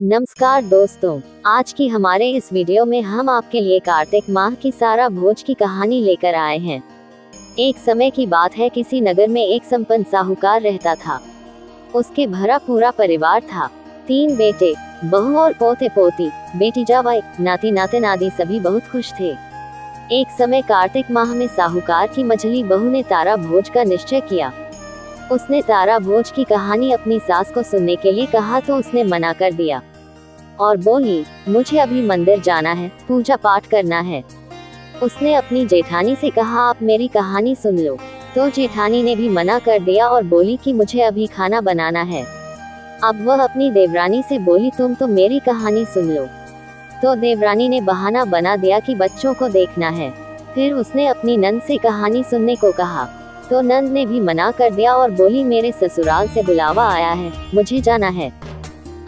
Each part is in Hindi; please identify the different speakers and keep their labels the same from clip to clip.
Speaker 1: नमस्कार दोस्तों, आज की हमारे इस वीडियो में हम आपके लिए कार्तिक माह की सारा भोज की कहानी लेकर आए हैं। एक समय की बात है, किसी नगर में एक संपन्न साहूकार रहता था। उसके भरा पूरा परिवार था। 3 बेटे, बहू और पोते पोती, बेटी जावाई, नाती नाते नादी सभी बहुत खुश थे। एक समय कार्तिक माह में साहूकार की मझली बहू ने तारा भोज का निश्चय किया। उसने तारा भोज की कहानी अपनी सास को सुनने के लिए कहा तो उसने मना कर दिया और बोली, मुझे अभी मंदिर जाना है, पूजा पाठ करना है। उसने अपनी जेठानी से कहा, आप मेरी कहानी सुन लो। तो जेठानी ने भी मना कर दिया और बोली कि मुझे अभी खाना बनाना है। अब वह अपनी देवरानी से बोली, तुम तो मेरी कहानी सुन लो। तो देवरानी ने बहाना बना दिया कि बच्चों को देखना है। फिर उसने अपनी नंद से कहानी सुनने को कहा तो नंद ने भी मना कर दिया और बोली, मेरे ससुराल से बुलावा आया है, मुझे जाना है।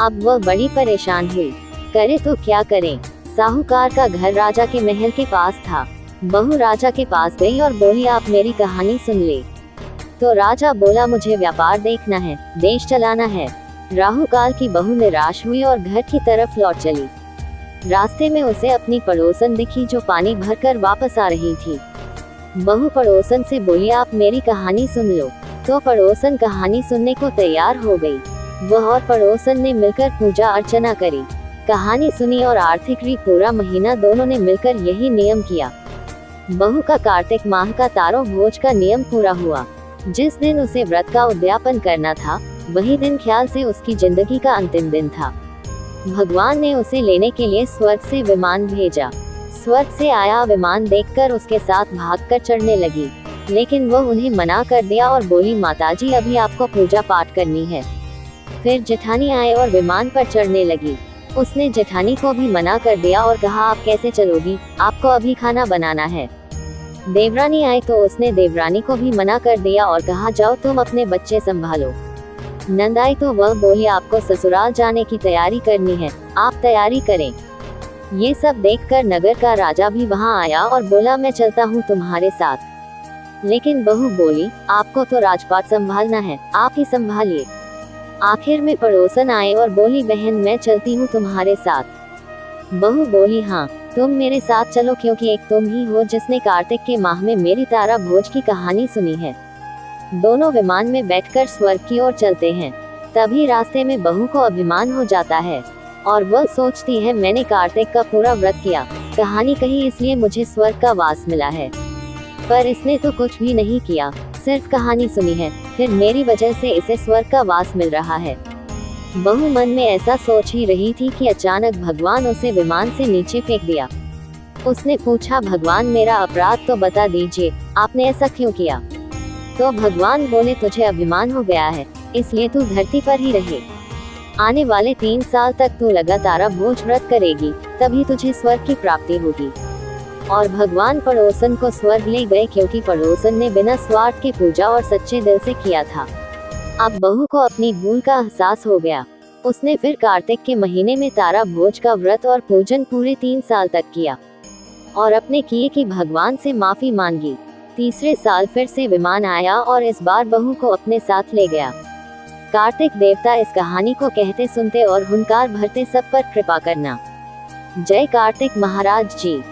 Speaker 1: अब वह बड़ी परेशान हुई, करे तो क्या करें। साहूकार का घर राजा के महल के पास था। बहू राजा के पास गई और बोली, आप मेरी कहानी सुन ले। तो राजा बोला, मुझे व्यापार देखना है, देश चलाना है। राहुकाल की बहू निराश हुई और घर की तरफ लौट चली। रास्ते में उसे अपनी पड़ोसन दिखी जो पानी भरकर वापस आ रही थी। बहू पड़ोसन से बोली, आप मेरी कहानी सुन लो। तो पड़ोसन कहानी सुनने को तैयार हो गई। वह और पड़ोसन ने मिलकर पूजा अर्चना करी, कहानी सुनी और आर्थिक री पूरा महीना दोनों ने मिलकर यही नियम किया। बहू का कार्तिक माह का तारो भोज का नियम पूरा हुआ। जिस दिन उसे व्रत का उद्यापन करना था, वही दिन ख्याल से उसकी जिंदगी का अंतिम दिन था। भगवान ने उसे लेने के लिए स्वर्ग से विमान भेजा। स्वर्ग से आया विमान देखकर उसके साथ भागकर चढ़ने लगी, लेकिन वह उन्हें मना कर दिया और बोली, माताजी अभी आपको पूजा पाठ करनी है। फिर जेठानी आए और विमान पर चढ़ने लगी। उसने जेठानी को भी मना कर दिया और कहा, आप कैसे चलोगी, आपको अभी खाना बनाना है। देवरानी आई तो उसने देवरानी को भी मना कर दिया और कहा, जाओ तुम अपने बच्चे संभालो। नंद आई तो वह बोली, आपको ससुराल जाने की तैयारी करनी है, आप तैयारी करें। ये सब देखकर नगर का राजा भी वहां आया और बोला, मैं चलता हूँ तुम्हारे साथ। लेकिन बहू बोली, आपको तो राजपाट संभालना है, आप ही संभालिए। आखिर में पड़ोसन आए और बोली, बहन मैं चलती हूँ तुम्हारे साथ। बहू बोली, हाँ तुम मेरे साथ चलो, क्योंकि एक तुम ही हो जिसने कार्तिक के माह में मेरी तारा भोज की कहानी सुनी है। दोनों विमान में बैठकर स्वर्ग की ओर चलते हैं। तभी रास्ते में बहू को अभिमान हो जाता है और वह सोचती है, मैंने कार्तिक का पूरा व्रत किया, कहानी कही, इसलिए मुझे स्वर्ग का वास मिला है। पर इसने तो कुछ भी नहीं किया, सिर्फ कहानी सुनी है, फिर मेरी वजह से इसे स्वर्ग का वास मिल रहा है। बहू मन में ऐसा सोच ही रही थी कि अचानक भगवान उसे विमान से नीचे फेंक दिया। उसने पूछा, भगवान मेरा अपराध तो बता दीजिए, आपने ऐसा क्यों किया। तो भगवान बोले, तुझे अभिमान हो गया है, इसलिए तू धरती पर ही रहे। आने वाले 3 साल तक तू लगातार भोज व्रत करेगी, तभी तुझे स्वर्ग की प्राप्ति होगी। और भगवान पड़ोसन को स्वर्ग ले गए, क्योंकि पड़ोसन ने बिना स्वार्थ के पूजा और सच्चे दिल से किया था। अब बहू को अपनी भूल का एहसास हो गया। उसने फिर कार्तिक के महीने में तारा भोज का व्रत और पूजन पूरे 3 साल तक किया और अपने किए की भगवान से माफी मांगी। तीसरे साल फिर से विमान आया और इस बार बहू को अपने साथ ले गया। कार्तिक देवता इस कहानी को कहते सुनते और हुंकार भरते सब पर कृपा करना। जय कार्तिक महाराज जी।